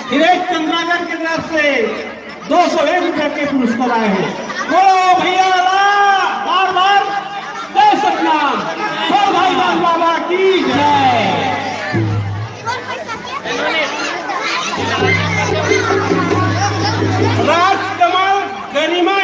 हिरेश चंद्राकर की तरफ से 201 रुपए के पुरस्कार आए हैं। बोलो भैया बार बार जय सतनाम। बोल भाई बाबा की जय। राजकमल गनीमा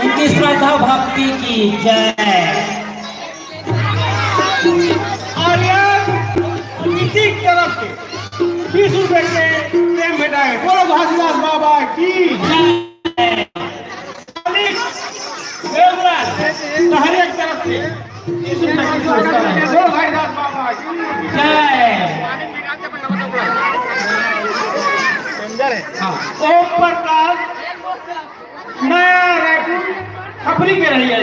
उनकी श्रद्धा भक्ति की जय। और किसी तरफ से 20 रुपए के प्रेम भेटाए। बोलो घासीदास बाबा की जय। हर एक तरफ से 20 रुपए की पुरस्कार है। बोलो घासीदास बाबा की जय। ओम प्रकाश नया रायपुर खपरी के रही है।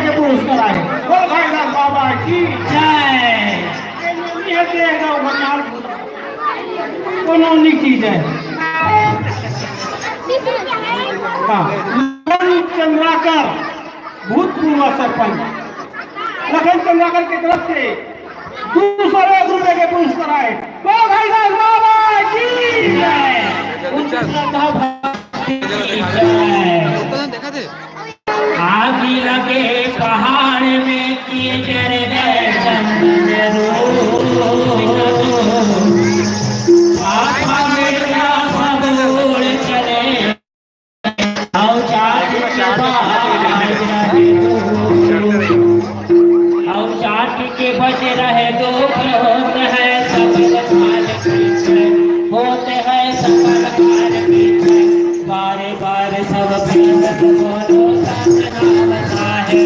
के पुरस्कार आए। बोल घासीदास बाबा की जय। चीज है। युवा सरपंच लखन चंद्राकर की तरफ से 201 रुपए के पुरस्कार आए। बोलो भाईजान बाबा की जय। उच्च श्रद्धा भक्ति की जय। आगे लगे पहाड़ में कीचड़ गए चंदन आत्मा मेरा सब उड़ चले आओ चाट के बज रहे दो होते हैं सकल काल होते हैं सकल काल बारे बारे सब बोलो सतना है।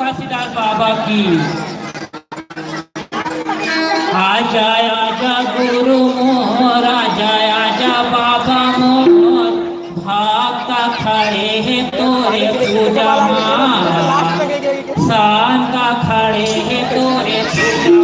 घासीदास बाबा की आजा आजा गुरु मोर आजा बाबा मोर भागता खड़े हैं तोरे पूजा शांता खड़े हैं तोरे पूजा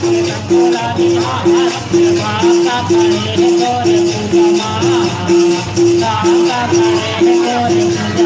Thank you.